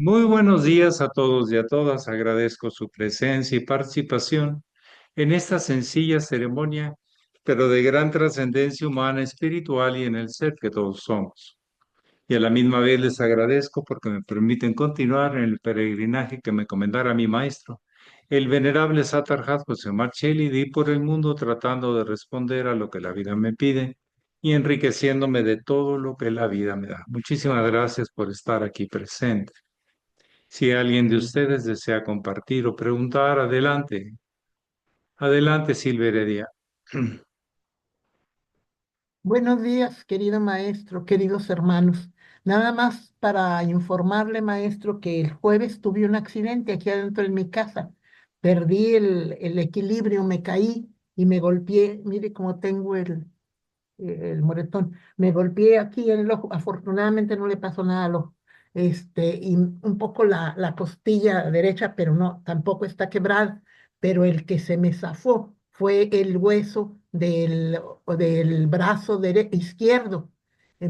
Muy buenos días a todos y a todas. Agradezco su presencia y participación en esta sencilla ceremonia, pero de gran trascendencia humana, espiritual y en el ser que todos somos. Y a la misma vez les agradezco porque me permiten continuar en el peregrinaje que me comendara mi maestro, el venerable Satarhat José Marcelli, di por el mundo tratando de responder a lo que la vida me pide y enriqueciéndome de todo lo que la vida me da. Muchísimas gracias por estar aquí presente. Si alguien de ustedes desea compartir o preguntar, adelante. Adelante, Silvia Heredia. Buenos días, querido maestro, queridos hermanos. Nada más para informarle, maestro, que el jueves tuve un accidente aquí adentro de mi casa. Perdí el equilibrio, me caí y me golpeé. Mire cómo tengo el moretón. Me golpeé aquí en el ojo. Afortunadamente no le pasó nada al ojo. Y un poco la costilla derecha, pero no, tampoco está quebrada. Pero el que se me zafó fue el hueso del brazo izquierdo.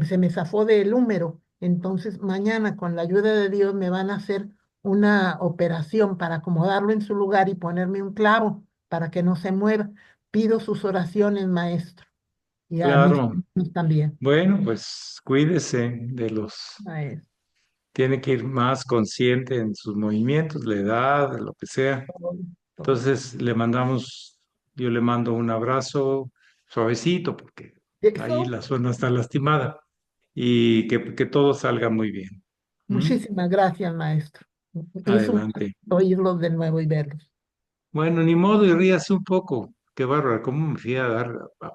Se me zafó del húmero. Entonces, mañana, con la ayuda de Dios, me van a hacer una operación para acomodarlo en su lugar y ponerme un clavo para que no se mueva. Pido sus oraciones, maestro. Y a mis Claro. hijos también. Bueno, pues cuídese de los... Maestro, Tiene que ir más consciente en sus movimientos, la edad, lo que sea. todo, todo. Entonces yo le mando un abrazo suavecito porque ahí Eso, la zona está lastimada y que todo salga muy bien. ¿Mm? muchísimas gracias, maestro. Es un Adelante. gusto oírlos de nuevo y verlos. Bueno, ni modo, y ríase un poco. Qué bárbaro, cómo me fui a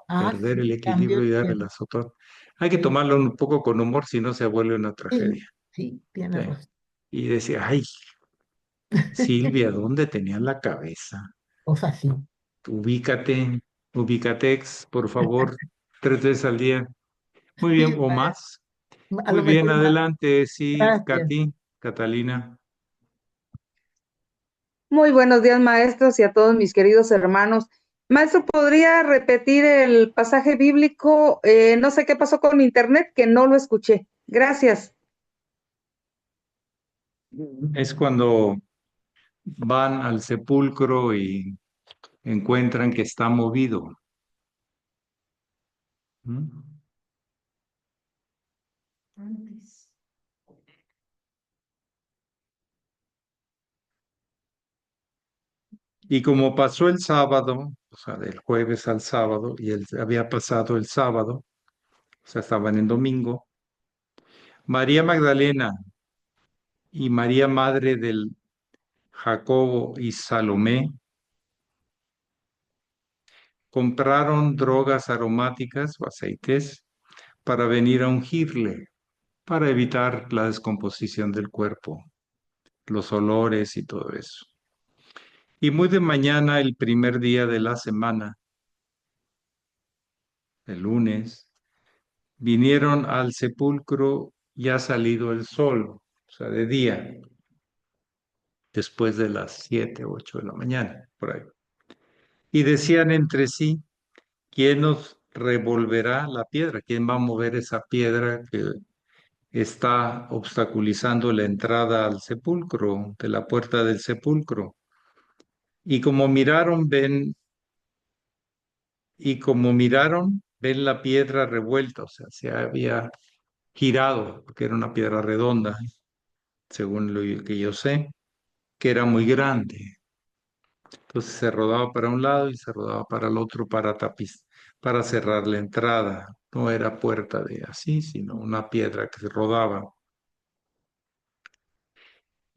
Ah, perder el sí, equilibrio también y dar el tiene. azotón. Hay que Sí, tomarlo un poco con humor, si no se vuelve una sí, tragedia. sí, tiene Sí. razón. Y decía, ay, Silvia, ¿dónde tenías la cabeza? O sea, sí. Ubícate, ubícatex, por favor, 3 veces al día. Muy Sí, bien, o maestro. más. A Muy lo bien, mejor más. adelante, sí, Gracias. Katy, Catalina. Muy buenos días, maestros, y a todos mis queridos hermanos. Maestro, ¿podría repetir el pasaje bíblico? No sé qué pasó con mi internet, que no lo escuché. Gracias. Es cuando van al sepulcro y encuentran que está movido. ¿Mm? Y como pasó el sábado, o sea, del jueves al sábado, y él había pasado el sábado, o sea, estaban en domingo, María Magdalena y María Madre del Jacobo y Salomé compraron drogas aromáticas o aceites para venir a ungirle, para evitar la descomposición del cuerpo, los olores y todo eso. Y muy de mañana, el primer día de la semana, el lunes, vinieron al sepulcro ya salido el sol, o sea, de día, después de las 7, 8 de la mañana, por ahí. Y decían entre sí, ¿quién nos revolverá la piedra? ¿Quién va a mover esa piedra que está obstaculizando la entrada al sepulcro, de la puerta del sepulcro? Y como miraron, ven la piedra revuelta, o sea, se había girado, porque era una piedra redonda, según lo que yo sé, que era muy grande. Entonces se rodaba para un lado y se rodaba para el otro para cerrar la entrada. No era puerta de así, sino una piedra que se rodaba.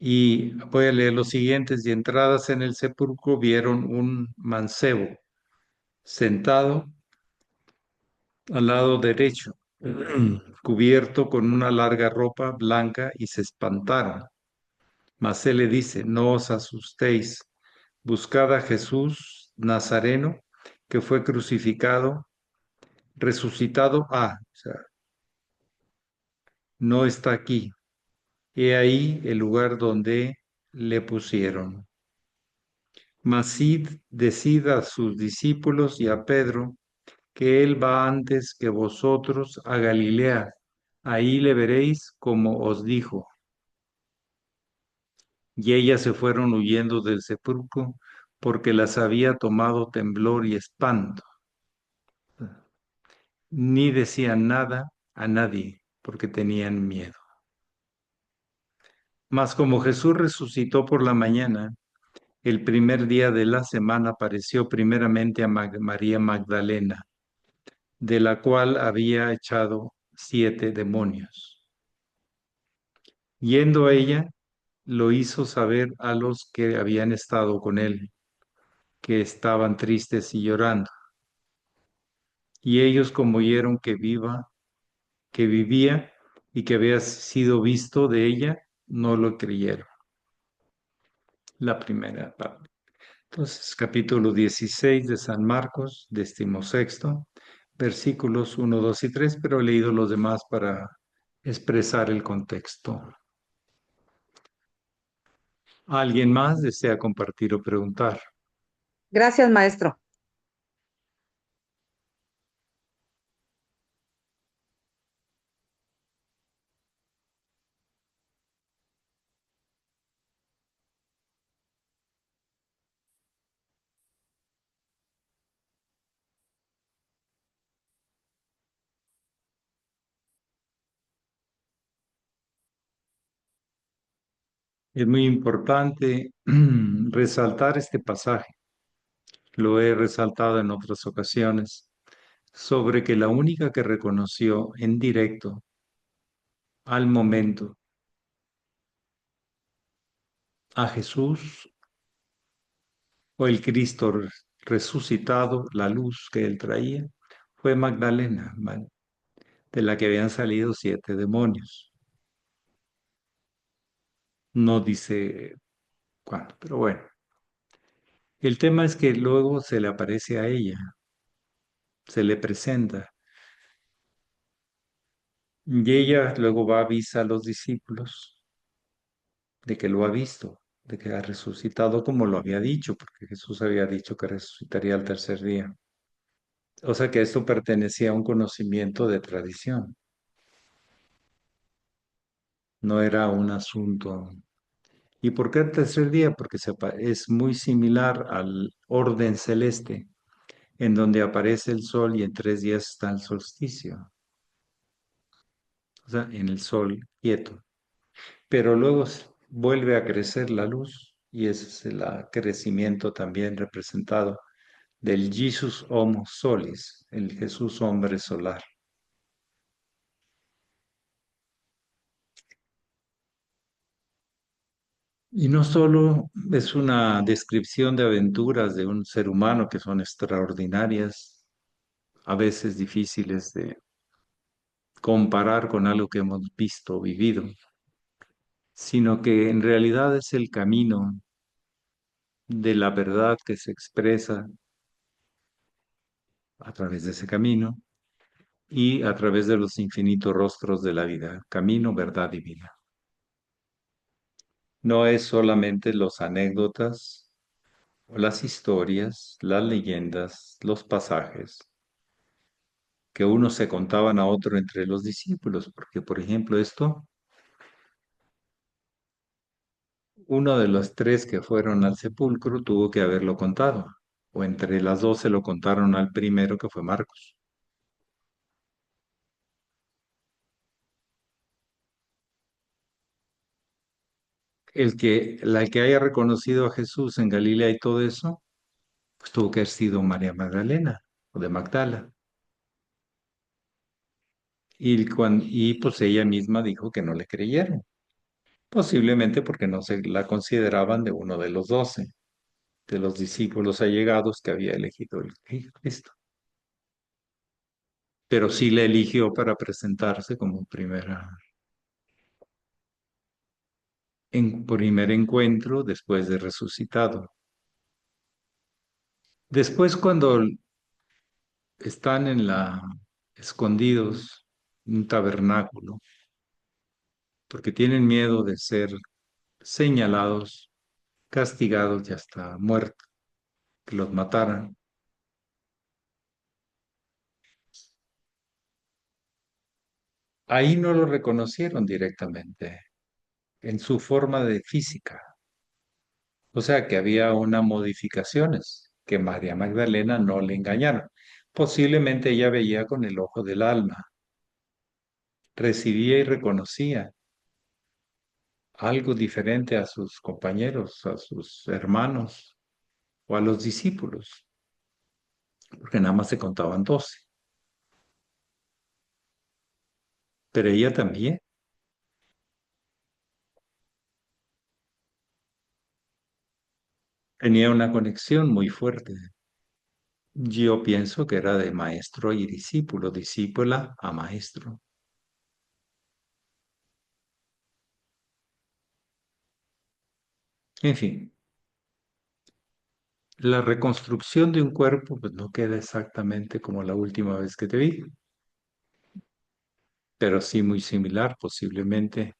Y voy a leer los siguientes. Y entradas en el sepulcro vieron un mancebo sentado al lado derecho, cubierto con una larga ropa blanca, y se espantaron. Mas él le dice, no os asustéis, buscad a Jesús Nazareno, que fue crucificado, resucitado, o sea, no está aquí. He ahí el lugar donde le pusieron. Mas decid a sus discípulos y a Pedro que él va antes que vosotros a Galilea. Ahí le veréis como os dijo. y ellas se fueron huyendo del sepulcro porque las había tomado temblor y espanto. Ni decían nada a nadie porque tenían miedo. Mas como Jesús resucitó por la mañana, el primer día de la semana apareció primeramente a María Magdalena, de la cual había echado 7 demonios. Yendo a ella, lo hizo saber a los que habían estado con él, que estaban tristes y llorando. Y ellos, como oyeron que vivía y que había sido visto de ella, no lo creyeron. La primera parte. Entonces, capítulo 16 de San Marcos, 16, versículos 1, 2 y 3, pero he leído los demás para expresar el contexto. ¿Alguien más desea compartir o preguntar? Gracias, maestro. Es muy importante resaltar este pasaje. Lo he resaltado en otras ocasiones, sobre que la única que reconoció en directo al momento a Jesús o el Cristo resucitado, la luz que él traía, fue Magdalena, de la que habían salido 7 demonios. No dice cuándo, pero bueno. El tema es que luego se le aparece a ella, se le presenta, y ella luego va a avisar a los discípulos de que lo ha visto, de que ha resucitado como lo había dicho, porque Jesús había dicho que resucitaría al tercer día. O sea que esto pertenecía a un conocimiento de tradición, no era un asunto. ¿Y por qué el tercer día? Porque es muy similar al orden celeste, en donde aparece el sol y en 3 días está el solsticio, o sea, en el sol quieto. Pero luego vuelve a crecer la luz y ese es el crecimiento también representado del Jesus Homo Solis, el Jesús hombre solar. Y no solo es una descripción de aventuras de un ser humano que son extraordinarias, a veces difíciles de comparar con algo que hemos visto o vivido, sino que en realidad es el camino de la verdad que se expresa a través de ese camino y a través de los infinitos rostros de la vida, camino, verdad y vida. No es solamente los anécdotas o las historias, las leyendas, los pasajes que unos se contaban a otro entre los discípulos, porque por ejemplo esto, uno de los 3 que fueron al sepulcro tuvo que haberlo contado, o entre las 2 se lo contaron al primero que fue Marcos. La que haya reconocido a Jesús en Galilea y todo eso, pues tuvo que haber sido María Magdalena o de Magdala. Y pues ella misma dijo que no le creyeron, posiblemente porque no se la consideraban de uno de los 12, de los discípulos allegados que había elegido el Cristo. Pero sí la eligió para presentarse como primer encuentro después de resucitado. Después, cuando están escondidos en un tabernáculo, porque tienen miedo de ser señalados, castigados y hasta muertos, que los mataran. Ahí no lo reconocieron directamente en su forma de física. O sea que había unas modificaciones que María Magdalena no le engañaron. Posiblemente ella veía con el ojo del alma, recibía y reconocía algo diferente a sus compañeros, a sus hermanos o a los discípulos, porque nada más se contaban 12. Pero ella también tenía una conexión muy fuerte. Yo pienso que era de maestro y discípulo, discípula a maestro. En fin, la reconstrucción de un cuerpo pues no queda exactamente como la última vez que te vi, pero sí muy similar posiblemente.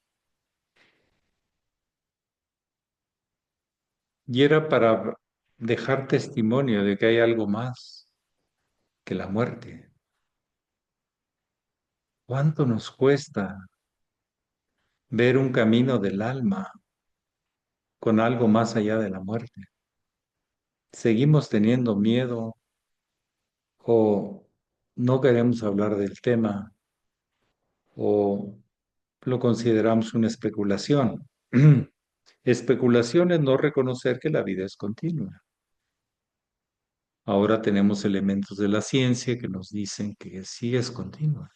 Y era para dejar testimonio de que hay algo más que la muerte. ¿Cuánto nos cuesta ver un camino del alma con algo más allá de la muerte? Seguimos teniendo miedo o no queremos hablar del tema o lo consideramos una especulación. Especulación es no reconocer que la vida es continua. Ahora tenemos elementos de la ciencia que nos dicen que sí es continua,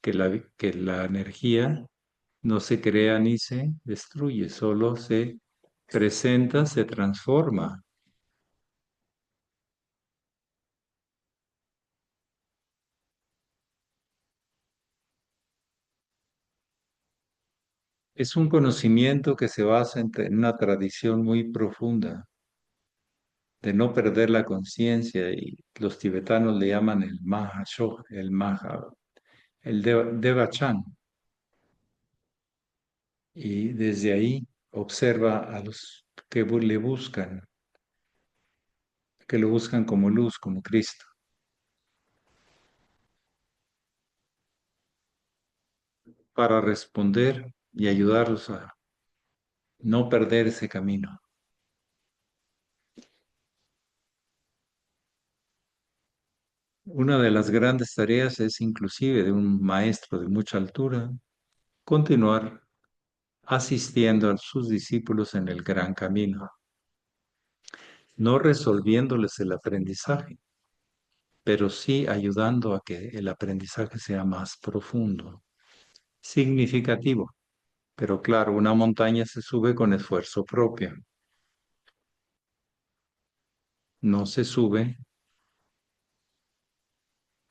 que la energía no se crea ni se destruye, solo se presenta, se transforma. Es un conocimiento que se basa en una tradición muy profunda de no perder la conciencia y los tibetanos le llaman el Mahashoh, el Devachan. Y desde ahí observa a los que le buscan, que lo buscan como luz, como Cristo, para responder y ayudarlos a no perder ese camino. Una de las grandes tareas es inclusive de un maestro de mucha altura, continuar asistiendo a sus discípulos en el gran camino, no resolviéndoles el aprendizaje, pero sí ayudando a que el aprendizaje sea más profundo, significativo. Pero claro, una montaña se sube con esfuerzo propio, no se sube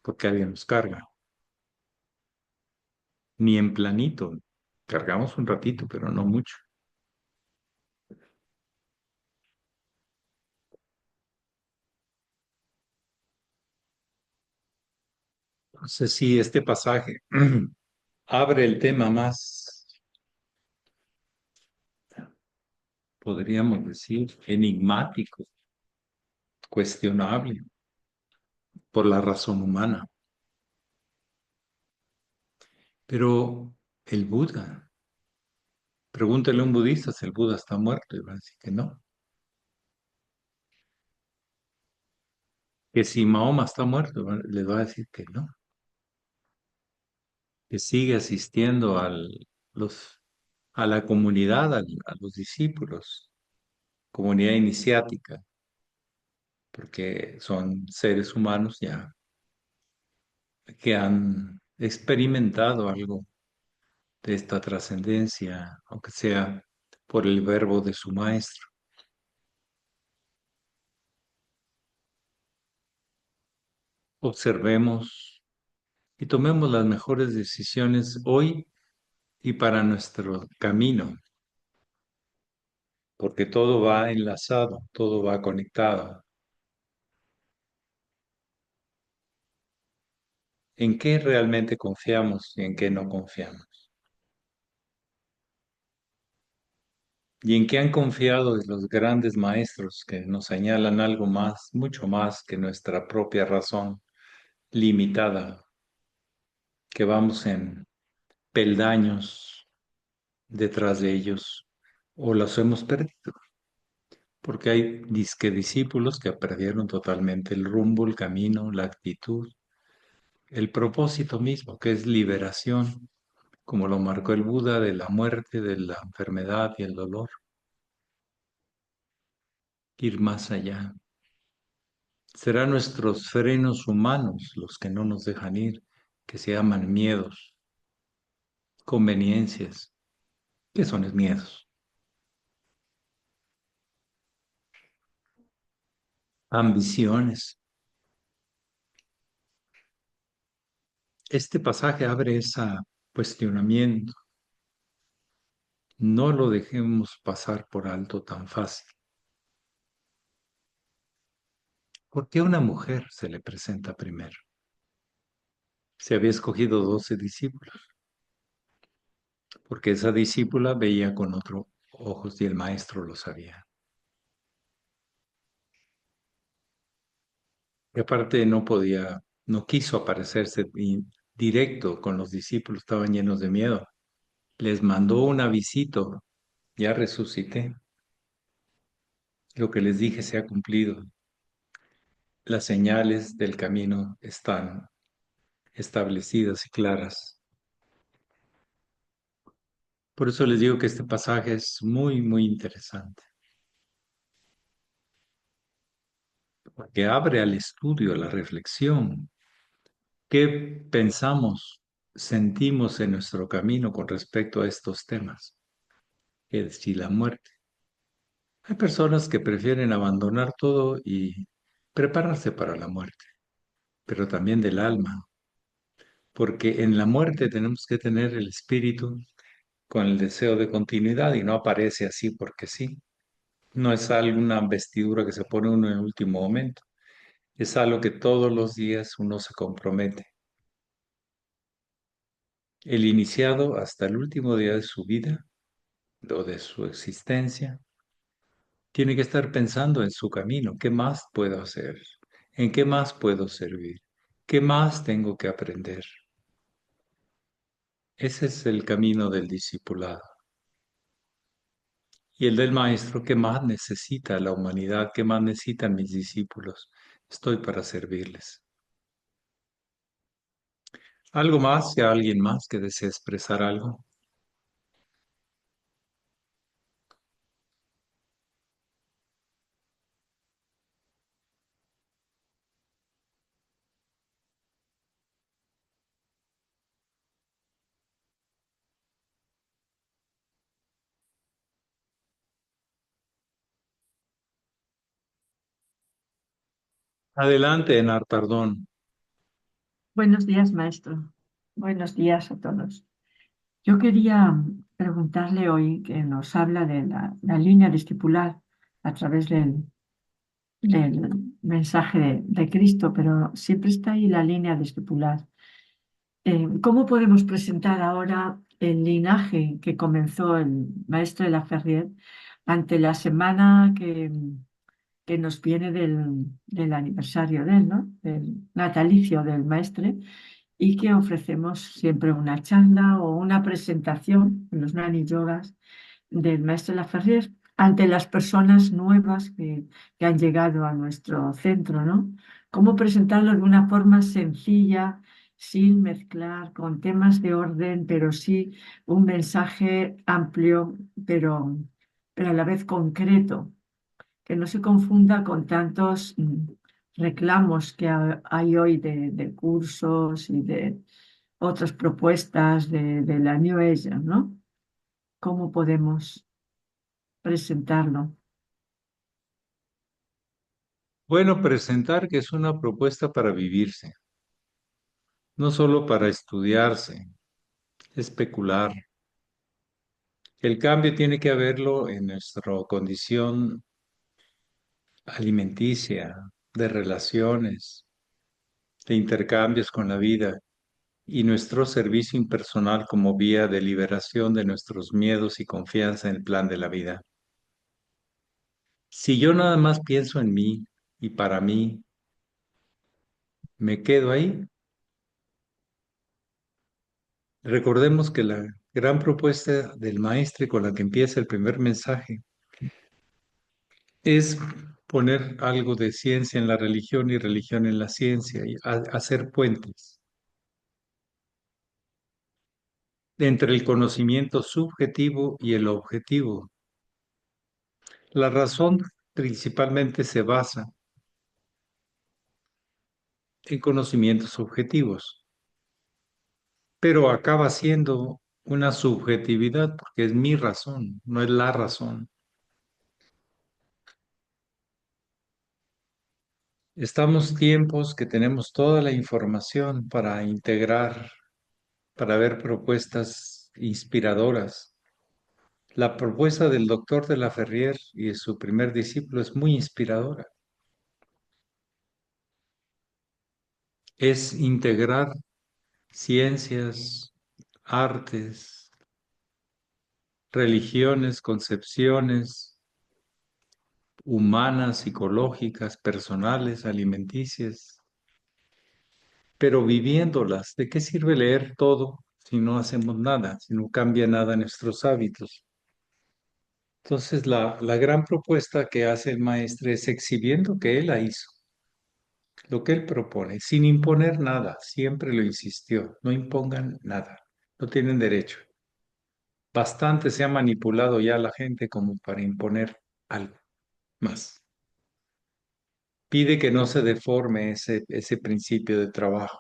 porque alguien nos carga, ni en planito. Cargamos un ratito, pero no mucho. Entonces, sí, este pasaje abre el tema más, podríamos decir, enigmático, cuestionable por la razón humana. Pero el Buda, pregúntele a un budista si el Buda está muerto y va a decir que no. Que si Mahoma está muerto, le va a decir que no. Que sigue asistiendo los, a la comunidad, a los discípulos, comunidad iniciática, porque son seres humanos ya que han experimentado algo de esta trascendencia, aunque sea por el verbo de su maestro. Observemos y tomemos las mejores decisiones hoy y para nuestro camino, porque todo va enlazado, todo va conectado. ¿En qué realmente confiamos y en qué no confiamos? ¿Y en qué han confiado los grandes maestros que nos señalan algo más, mucho más que nuestra propia razón limitada, que vamos en peldaños detrás de ellos o los hemos perdido? porque hay disque discípulos que perdieron totalmente el rumbo, el camino, la actitud, el propósito mismo, que es liberación, como lo marcó el Buda de la muerte, de la enfermedad y el dolor, ir más allá. Serán nuestros frenos humanos los que no nos dejan ir, que se llaman miedos, conveniencias. ¿Qué son los miedos? Ambiciones. Este pasaje abre ese cuestionamiento. No lo dejemos pasar por alto tan fácil. ¿Por qué a una mujer se le presenta primero? Se había escogido 12 discípulos, porque esa discípula veía con otros ojos y el maestro lo sabía. Y aparte no quiso aparecerse directo con los discípulos, estaban llenos de miedo. Les mandó un avisito, ya resucité. Lo que les dije se ha cumplido. Las señales del camino están establecidas y claras. Por eso les digo que este pasaje es muy, muy interesante, porque abre al estudio, a la reflexión. ¿Qué pensamos, sentimos en nuestro camino con respecto a estos temas? Es decir, la muerte. Hay personas que prefieren abandonar todo y prepararse para la muerte, pero también del alma, porque en la muerte tenemos que tener el espíritu con el deseo de continuidad y no aparece así porque sí. No es alguna vestidura que se pone uno en el último momento, es algo que todos los días uno se compromete. El iniciado hasta el último día de su vida o de su existencia tiene que estar pensando en su camino, ¿qué más puedo hacer? ¿En qué más puedo servir? ¿Qué más tengo que aprender? Ese es el camino del discipulado. Y el del maestro, ¿qué más necesita la humanidad? ¿Qué más necesitan mis discípulos? Estoy para servirles. ¿Algo más? ¿Y alguien más que desee expresar algo? Adelante, Enar, perdón. Buenos días, maestro. Buenos días a todos. Yo quería preguntarle hoy que nos habla de la línea discipular a través del mensaje de Cristo, pero siempre está ahí la línea discipular. ¿Cómo podemos presentar ahora el linaje que comenzó el maestro de la Ferrier ante la semana que nos viene del aniversario de él, ¿no? Del natalicio del maestre? Y que ofrecemos siempre una charla o una presentación en los Nani Yogas del maestro Laferrier ante las personas nuevas que han llegado a nuestro centro, ¿no? Cómo presentarlo de una forma sencilla, sin mezclar con temas de orden, pero sí un mensaje amplio, pero a la vez concreto, que no se confunda con tantos reclamos que hay hoy de cursos y de otras propuestas de la New Age, ¿no? ¿Cómo podemos presentarlo? Bueno, presentar que es una propuesta para vivirse, no solo para estudiarse, especular. El cambio tiene que haberlo en nuestra condición alimenticia, de relaciones, de intercambios con la vida y nuestro servicio impersonal como vía de liberación de nuestros miedos y confianza en el plan de la vida. Si yo nada más pienso en mí y para mí, me quedo ahí. Recordemos que la gran propuesta del maestro con la que empieza el primer mensaje es poner algo de ciencia en la religión y religión en la ciencia y hacer puentes entre el conocimiento subjetivo y el objetivo. La razón principalmente se basa en conocimientos objetivos, pero acaba siendo una subjetividad porque es mi razón, no es la razón. Estamos tiempos que tenemos toda la información para integrar, para ver propuestas inspiradoras. La propuesta del doctor de la Ferrier y de su primer discípulo es muy inspiradora. Es integrar ciencias, artes, religiones, concepciones humanas, psicológicas, personales, alimenticias, pero viviéndolas. ¿De qué sirve leer todo si no hacemos nada, si no cambia nada en nuestros hábitos? Entonces, la gran propuesta que hace el maestro es exhibiendo que él la hizo, lo que él propone, sin imponer nada, siempre lo insistió, no impongan nada, no tienen derecho. Bastante se ha manipulado ya a la gente como para imponer algo más. Pide que no se deforme ese principio de trabajo.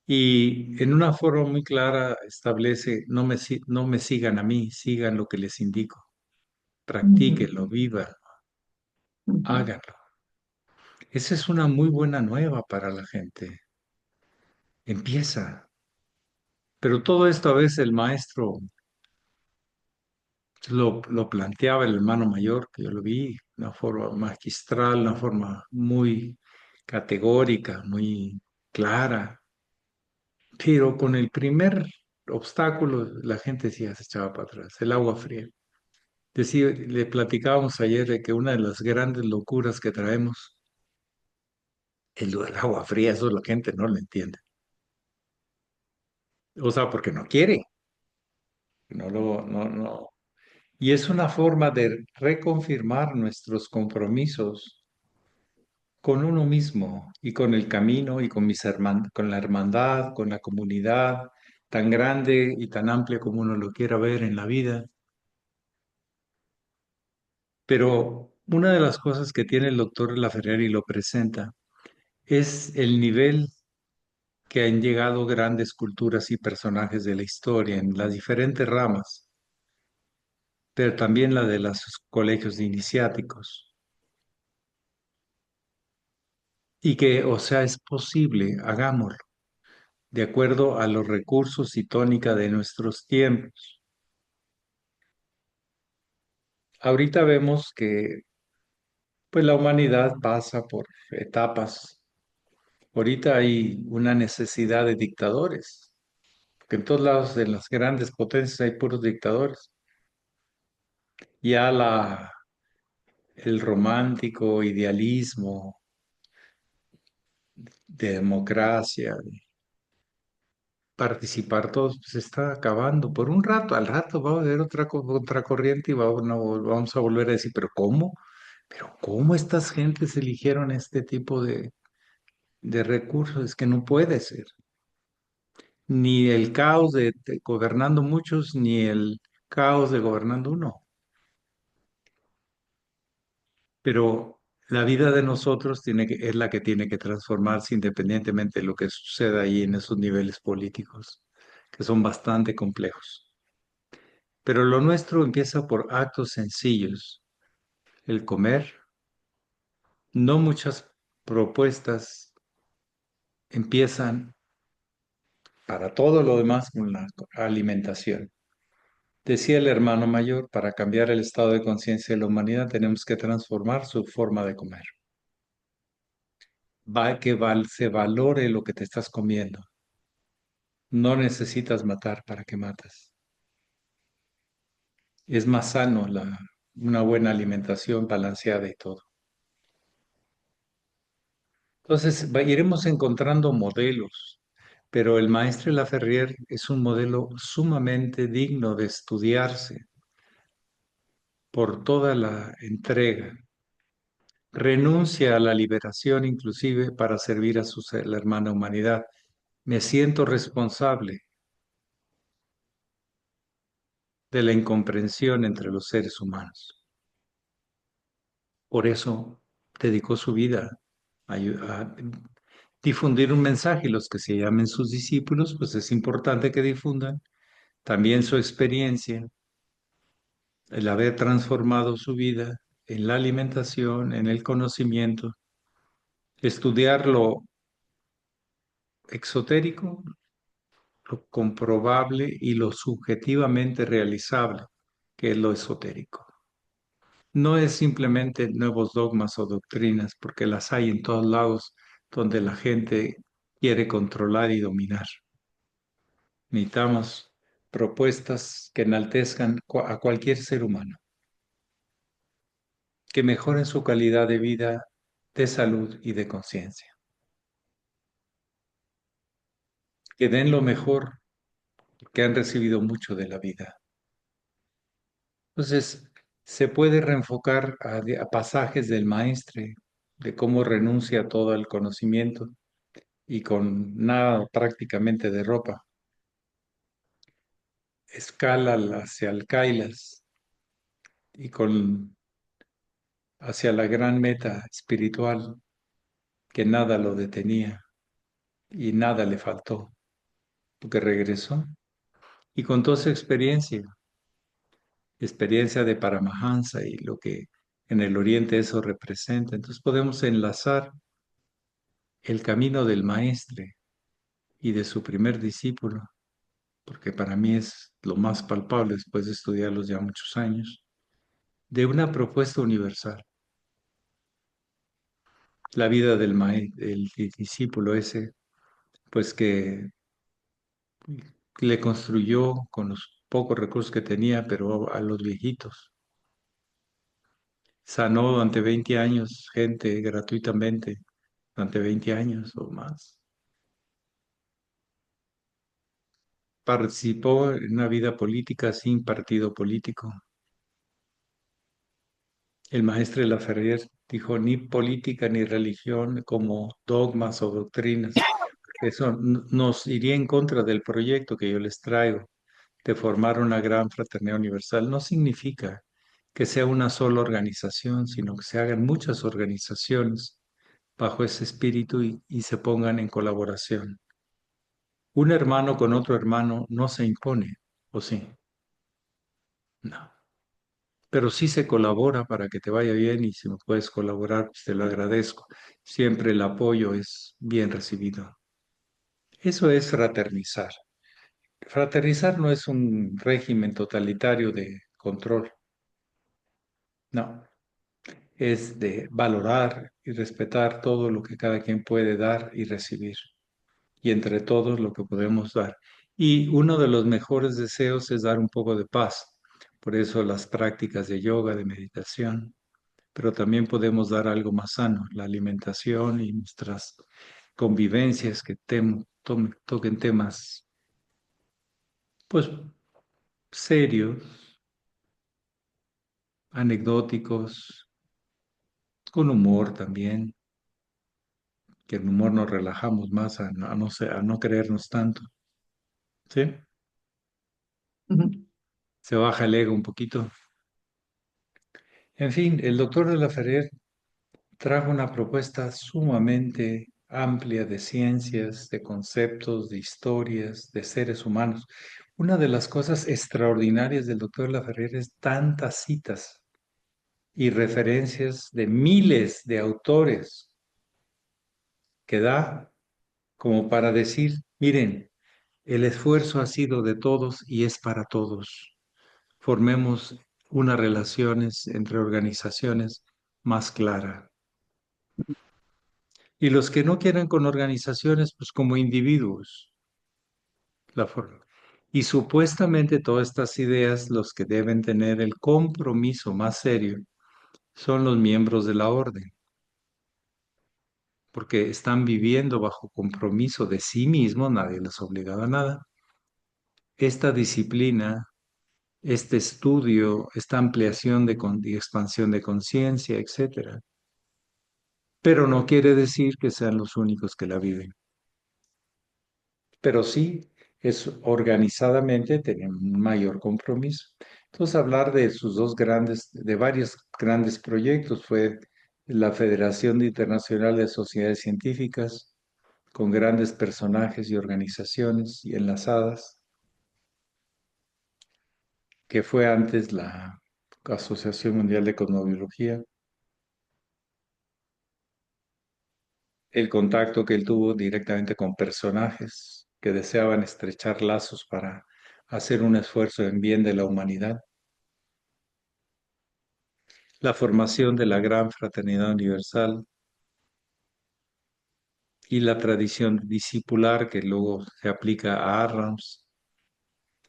Y en una forma muy clara establece, no me sigan a mí, sigan lo que les indico. Ujú, Practíquenlo, vivan, ujú, háganlo. Esa es una muy buena nueva para la gente. Empieza. Pero todo esto a veces el maestro lo planteaba el hermano mayor, que yo lo vi, de una forma magistral, una forma muy categórica, muy clara. Pero con el primer obstáculo, la gente sí ya se echaba para atrás, el agua fría. Decía, le platicábamos ayer de que una de las grandes locuras que traemos es lo del agua fría, eso la gente no lo entiende. O sea, porque no quiere, no. Y es una forma de reconfirmar nuestros compromisos con uno mismo y con el camino y con con la hermandad, con la comunidad tan grande y tan amplia como uno lo quiera ver en la vida. Pero una de las cosas que tiene el doctor Laferrer y lo presenta es el nivel que han llegado grandes culturas y personajes de la historia en las diferentes ramas, pero también la de los colegios de iniciáticos. Y que, o sea, es posible, hagámoslo, de acuerdo a los recursos y tónica de nuestros tiempos. Ahorita vemos que pues la humanidad pasa por etapas. Ahorita hay una necesidad de dictadores, porque en todos lados de las grandes potencias hay puros dictadores. Ya el romántico idealismo de democracia, de participar todos, se está acabando por un rato. Al rato va a haber otra contracorriente y vamos a volver a decir, pero ¿cómo estas gentes eligieron este tipo de recursos? Es que no puede ser. Ni el caos de gobernando muchos, ni el caos de gobernando uno. Pero la vida de nosotros es la que tiene que transformarse independientemente de lo que suceda ahí en esos niveles políticos, que son bastante complejos. Pero lo nuestro empieza por actos sencillos. El comer, no muchas propuestas empiezan para todo lo demás con la alimentación. Decía el hermano mayor, para cambiar el estado de conciencia de la humanidad tenemos que transformar su forma de comer. Se valore lo que te estás comiendo. No necesitas matar para que mates. Es más sano una buena alimentación balanceada y todo. Entonces, iremos encontrando modelos, pero el maestro Laferrier es un modelo sumamente digno de estudiarse. por toda la entrega. Renuncia a la liberación inclusive para servir a la hermana humanidad. Me siento responsable de la incomprensión entre los seres humanos. Por eso dedicó su vida a difundir un mensaje y los que se llamen sus discípulos, pues es importante que difundan también su experiencia, el haber transformado su vida en la alimentación, en el conocimiento, estudiar lo exotérico, lo comprobable y lo subjetivamente realizable, que es lo esotérico. No es simplemente nuevos dogmas o doctrinas, porque las hay en todos lados donde la gente quiere controlar y dominar. Necesitamos propuestas que enaltezcan a cualquier ser humano, que mejoren su calidad de vida, de salud y de conciencia, que den lo mejor, que han recibido mucho de la vida. Entonces, se puede reenfocar a pasajes del maestre, de cómo renuncia a todo el conocimiento y con nada prácticamente de ropa, escala hacia el Kailas y hacia la gran meta espiritual, que nada lo detenía y nada le faltó, porque regresó y contó su experiencia de Paramahansa y lo que en el Oriente eso representa. Entonces podemos enlazar el camino del maestre y de su primer discípulo, porque para mí es lo más palpable después de estudiarlos ya muchos años, de una propuesta universal. La vida del discípulo ese, pues que le construyó con los pocos recursos que tenía, pero a los viejitos. Sanó durante 20 años gente gratuitamente, durante 20 años o más. Participó en una vida política sin partido político. El maestre Laferrier dijo, ni política ni religión como dogmas o doctrinas. Eso nos iría en contra del proyecto que yo les traigo de formar una gran fraternidad universal. No significa que sea una sola organización, sino que se hagan muchas organizaciones bajo ese espíritu y se pongan en colaboración. Un hermano con otro hermano no se impone, ¿o sí? No. Pero sí se colabora para que te vaya bien y si me puedes colaborar, pues te lo agradezco. Siempre el apoyo es bien recibido. Eso es fraternizar. Fraternizar no es un régimen totalitario de control, no. Es de valorar y respetar todo lo que cada quien puede dar y recibir, y entre todos lo que podemos dar. Y uno de los mejores deseos es dar un poco de paz. Por eso las prácticas de yoga, de meditación, pero también podemos dar algo más sano, la alimentación y nuestras convivencias que toquen temas, pues, serios, anecdóticos, con humor también, que el humor nos relajamos más a no creernos tanto, ¿sí? Ujú. Se baja el ego un poquito. En fin, el doctor de la Ferrer trajo una propuesta sumamente amplia de ciencias, de conceptos, de historias, de seres humanos. Una de las cosas extraordinarias del doctor de la Ferrer es tantas citas y referencias de miles de autores que da como para decir, miren, el esfuerzo ha sido de todos y es para todos. Formemos unas relaciones entre organizaciones más clara. Y los que no quieran con organizaciones, pues como individuos, la forma. Y supuestamente todas estas ideas, los que deben tener el compromiso más serio, son los miembros de la orden, porque están viviendo bajo compromiso de sí mismos, nadie les obliga a nada. Esta disciplina este estudio, esta ampliación y expansión de conciencia, etcétera. Pero no quiere decir que sean los únicos que la viven. Pero sí es organizadamente tener un mayor compromiso. Entonces, hablar de sus de varios grandes proyectos fue la Federación Internacional de Sociedades Científicas, con grandes personajes y organizaciones y enlazadas, que fue antes la Asociación Mundial de Cosmobiología, el contacto que él tuvo directamente con personajes que deseaban estrechar lazos para hacer un esfuerzo en bien de la humanidad, la formación de la gran fraternidad universal y la tradición discipular que luego se aplica a Abrams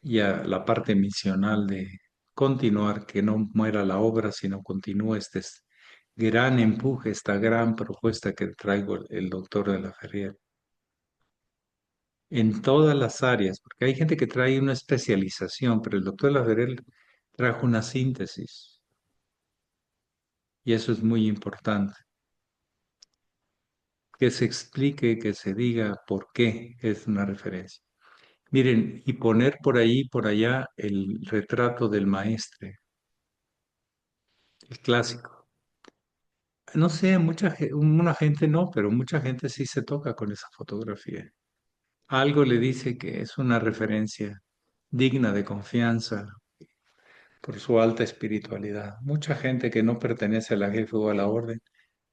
y a la parte misional de continuar, que no muera la obra, sino continúe gran empuje, esta gran propuesta que traigo el doctor de la Ferrier en todas las áreas, porque hay gente que trae una especialización, pero el doctor de la Ferrier trajo una síntesis y eso es muy importante, que se explique, que se diga por qué es una referencia. Miren, y poner por ahí, por allá, el retrato del maestre, el clásico. No sé, una gente no, pero mucha gente sí se toca con esa fotografía. Algo le dice que es una referencia digna de confianza por su alta espiritualidad. Mucha gente que no pertenece a la jefe o a la orden,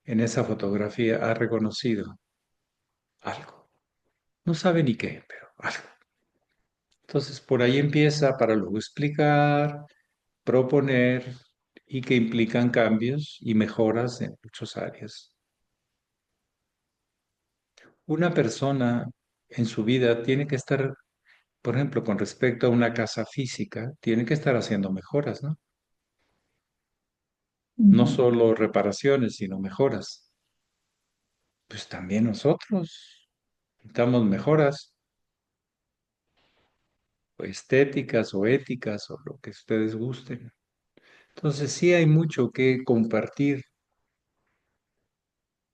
en esa fotografía ha reconocido algo. No sabe ni qué, pero algo. Entonces, por ahí empieza para luego explicar, proponer y que implican cambios y mejoras en muchas áreas. Una persona en su vida tiene que estar, por ejemplo, con respecto a una casa física, tiene que estar haciendo mejoras, ¿no? No Ujú. solo reparaciones, sino mejoras. Pues también nosotros necesitamos mejoras, o estéticas o éticas o lo que ustedes gusten. Entonces sí hay mucho que compartir,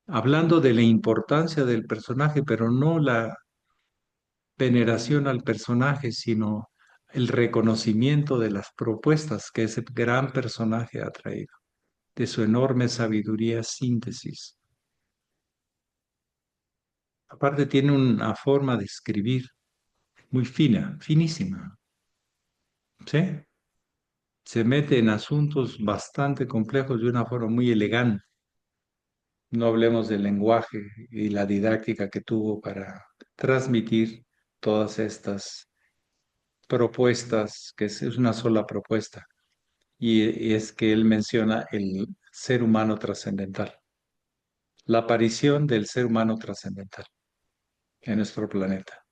hablando de la importancia del personaje, pero no la veneración al personaje, sino el reconocimiento de las propuestas que ese gran personaje ha traído, de su enorme sabiduría síntesis. Aparte tiene una forma de escribir muy fina, finísima, ¿sí? Se mete en asuntos bastante complejos de una forma muy elegante. No hablemos del lenguaje y la didáctica que tuvo para transmitir todas estas propuestas, que es una sola propuesta, y es que él menciona el ser humano trascendental, la aparición del ser humano trascendental en nuestro planeta.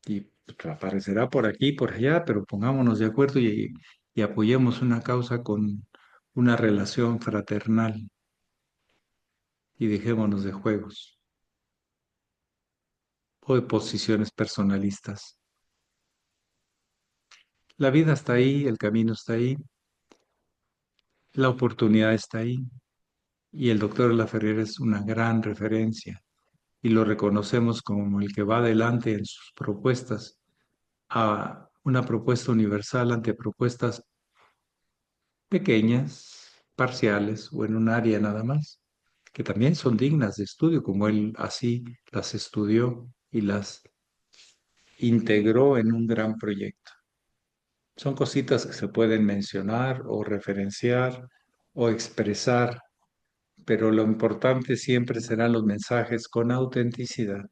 Y pues, aparecerá por aquí, por allá, pero pongámonos de acuerdo y apoyemos una causa con una relación fraternal y dejémonos de juegos o de posiciones personalistas. La vida está ahí, el camino está ahí, la oportunidad está ahí y el doctor Laferriere es una gran referencia y lo reconocemos como el que va adelante en sus propuestas a una propuesta universal ante propuestas pequeñas, parciales o en un área nada más, que también son dignas de estudio, como él así las estudió y las integró en un gran proyecto. Son cositas que se pueden mencionar o referenciar o expresar, pero lo importante siempre serán los mensajes con autenticidad.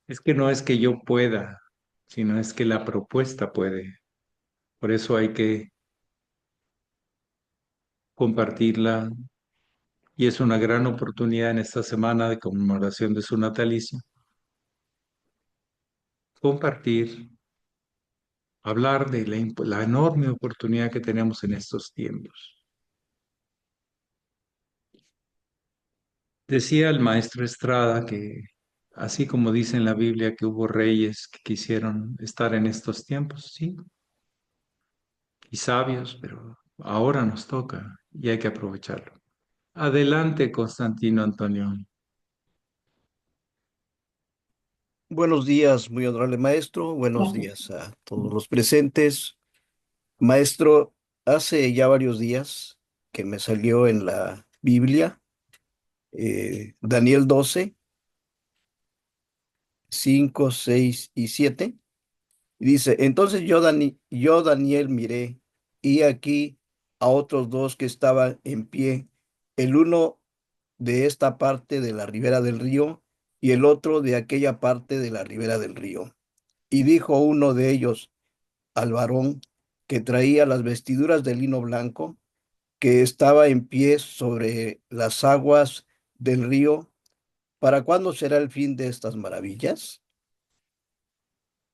Es que no es que yo pueda, sino es que la propuesta puede. Por eso hay que compartirla y es una gran oportunidad en esta semana de conmemoración de su natalicio. Compartir, hablar de la enorme oportunidad que tenemos en estos tiempos. Decía el maestro Estrada que Así como dice en la Biblia que hubo reyes que quisieron estar en estos tiempos, sí, y sabios, pero ahora nos toca y hay que aprovecharlo. Adelante, Constantino Antonio. Buenos días, muy honorable maestro. Buenos días a todos los presentes. Maestro, hace ya varios días que me salió en la Biblia Daniel 12, 5, 6 y 7. Y dice, entonces yo Daniel miré, y aquí a otros dos que estaban en pie, el uno de esta parte de la ribera del río y el otro de aquella parte de la ribera del río. Y dijo uno de ellos al varón que traía las vestiduras de lino blanco, que estaba en pie sobre las aguas del río: ¿para cuándo será el fin de estas maravillas?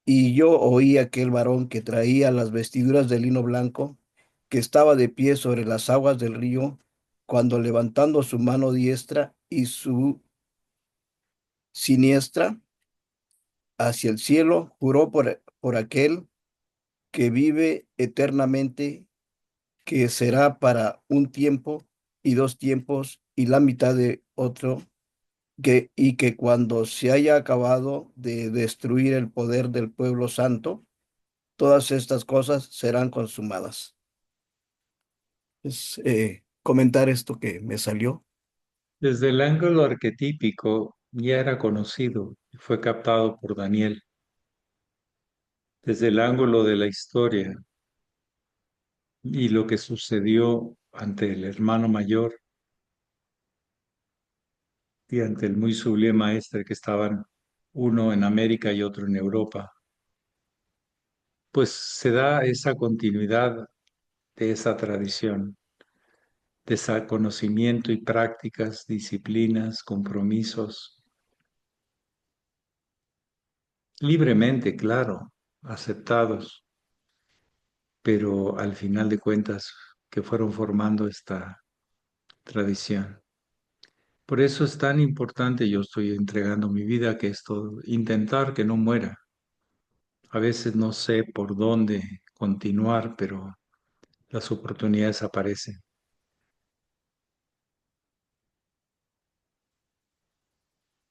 Y yo oí a aquel varón que traía las vestiduras de lino blanco, que estaba de pie sobre las aguas del río, cuando levantando su mano diestra y su siniestra hacia el cielo, juró por aquel que vive eternamente, que será para un tiempo y dos tiempos y la mitad de otro, y que cuando se haya acabado de destruir el poder del pueblo santo, todas estas cosas serán consumadas. Es comentar esto que me salió. Desde el ángulo arquetípico ya era conocido y fue captado por Daniel. Desde el ángulo de la historia y lo que sucedió ante el hermano mayor y ante el muy sublime maestre que estaban uno en América y otro en Europa, pues se da esa continuidad de esa tradición, de ese conocimiento y prácticas, disciplinas, compromisos, libremente, claro, aceptados, pero al final de cuentas que fueron formando esta tradición. Por eso es tan importante, yo estoy entregando mi vida, que esto, intentar que no muera. A veces no sé por dónde continuar, pero las oportunidades aparecen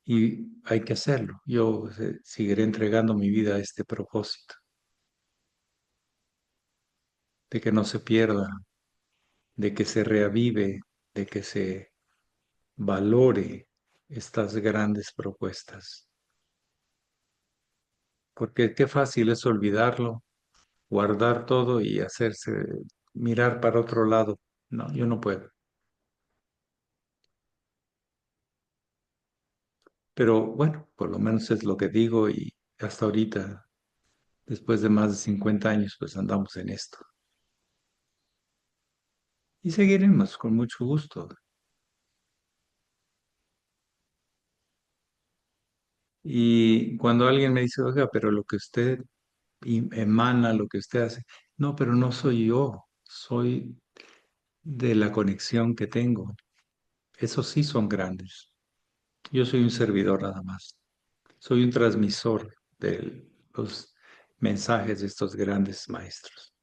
y hay que hacerlo. Yo seguiré entregando mi vida a este propósito, de que no se pierda, de que se reavive, de que se valore estas grandes propuestas. Porque qué fácil es olvidarlo, guardar todo y hacerse mirar para otro lado. No, yo no puedo. Pero bueno, por lo menos es lo que digo y hasta ahorita, después de más de 50 años, pues andamos en esto. Y seguiremos con mucho gusto. Y cuando alguien me dice, oiga, pero lo que usted emana, lo que usted hace, no, pero no soy yo, soy de la conexión que tengo. Esos sí son grandes. Yo soy un servidor nada más. Soy un transmisor de los mensajes de estos grandes maestros.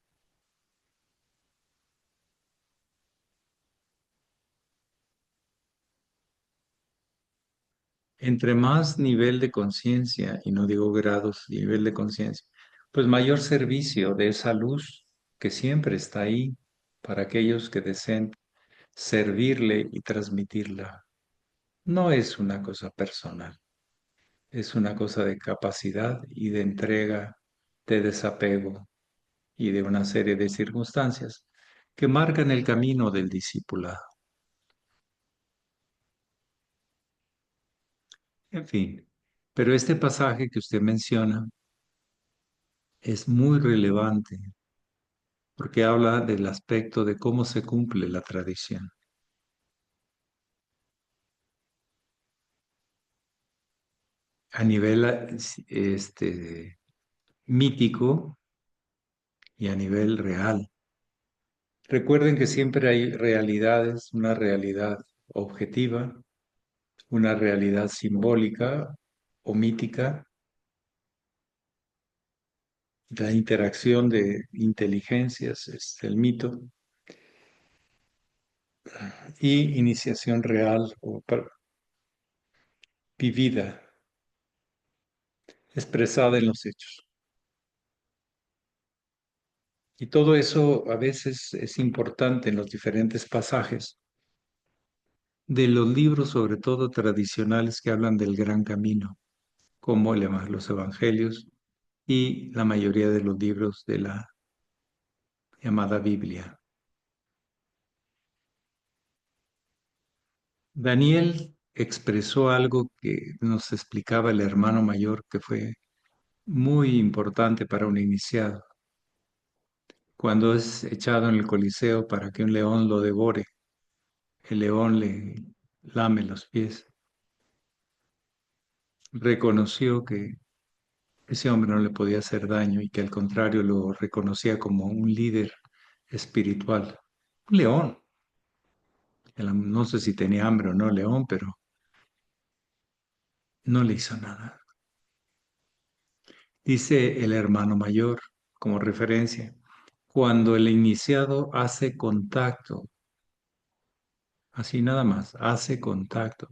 Entre más nivel de conciencia, y no digo grados, nivel de conciencia, pues mayor servicio de esa luz que siempre está ahí para aquellos que deseen servirle y transmitirla. No es una cosa personal, es una cosa de capacidad y de entrega, de desapego y de una serie de circunstancias que marcan el camino del discipulado. En fin, pero este pasaje que usted menciona es muy relevante porque habla del aspecto de cómo se cumple la tradición. A nivel mítico y a nivel real. Recuerden que siempre hay realidades, una realidad objetiva, una realidad simbólica o mítica, la interacción de inteligencias, es el mito, y iniciación real o vivida, expresada en los hechos. Y todo eso a veces es importante en los diferentes pasajes de los libros, sobre todo tradicionales, que hablan del gran camino, como los evangelios y la mayoría de los libros de la llamada Biblia. Daniel expresó algo que nos explicaba el hermano mayor, que fue muy importante para un iniciado. Cuando es echado en el Coliseo para que un león lo devore, el león le lame los pies. Reconoció que ese hombre no le podía hacer daño y que al contrario lo reconocía como un líder espiritual. Un león. No sé si tenía hambre o no, león, pero no le hizo nada. Dice el hermano mayor como referencia, cuando el iniciado hace contacto, así nada más, hace contacto.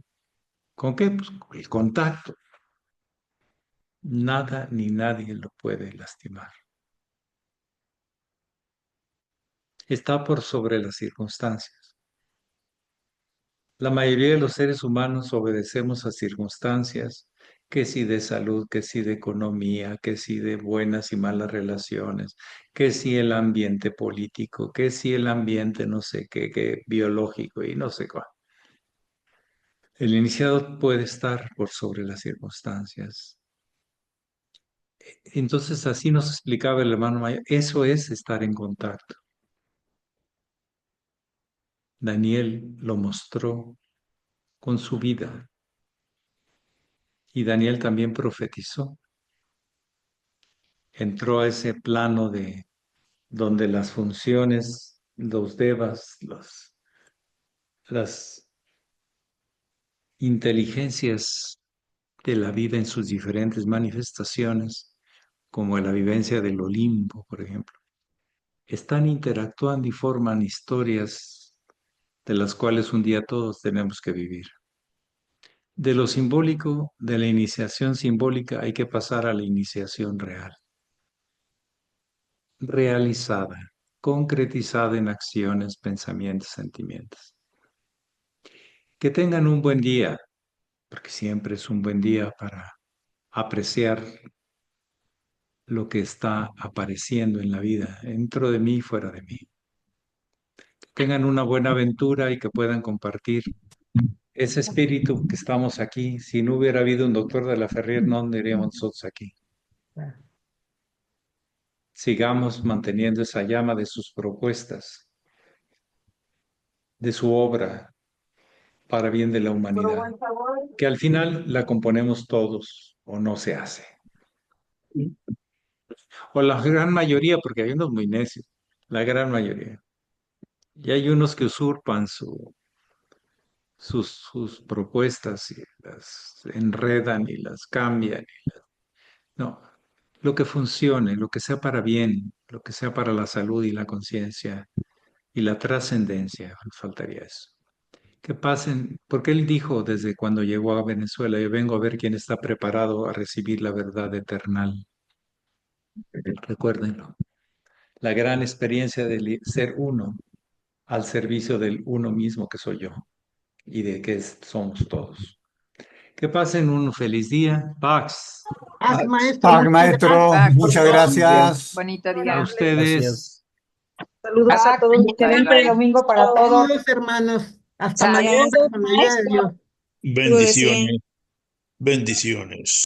¿Con qué? Pues con el contacto. Nada ni nadie lo puede lastimar. Está por sobre las circunstancias. La mayoría de los seres humanos obedecemos a circunstancias, que si de salud, que si de economía, que si de buenas y malas relaciones, que si el ambiente político, que si el ambiente no sé qué, que biológico y no sé cuál. El iniciado puede estar por sobre las circunstancias. Entonces así nos explicaba el hermano mayor, eso es estar en contacto. Daniel lo mostró con su vida. Y Daniel también profetizó. Entró a ese plano de donde las funciones, los devas, las inteligencias de la vida en sus diferentes manifestaciones, como la vivencia del Olimpo, por ejemplo, están interactuando y forman historias de las cuales un día todos tenemos que vivir. De lo simbólico, de la iniciación simbólica, hay que pasar a la iniciación real, realizada, concretizada en acciones, pensamientos, sentimientos. Que tengan un buen día, porque siempre es un buen día para apreciar lo que está apareciendo en la vida, dentro de mí y fuera de mí. Que tengan una buena aventura y que puedan compartir ese espíritu que estamos aquí. Si no hubiera habido un doctor de la Ferrer, no andaríamos nosotros aquí. Sigamos manteniendo esa llama de sus propuestas, de su obra, para bien de la humanidad, que al final la componemos todos o no se hace. O la gran mayoría, porque hay unos muy necios, la gran mayoría. Y hay unos que usurpan sus propuestas y las enredan y las cambian. No, lo que funcione, lo que sea para bien, lo que sea para la salud y la conciencia y la trascendencia, faltaría eso. Que pasen, porque él dijo desde cuando llegó a Venezuela, yo vengo a ver quién está preparado a recibir la verdad eterna. Recuérdenlo. La gran experiencia de ser uno al servicio del uno mismo que soy yo y de que somos todos. Que pasen un feliz día. Pax. Maestro, Pac, muchas maestro, gracias. muchas gracias. Bonito A día. ustedes. Saludos a todos. Excelente domingo para todos. Saludos, hermanos. Hasta mañana, con la ayuda de Dios. Bendiciones, bendiciones.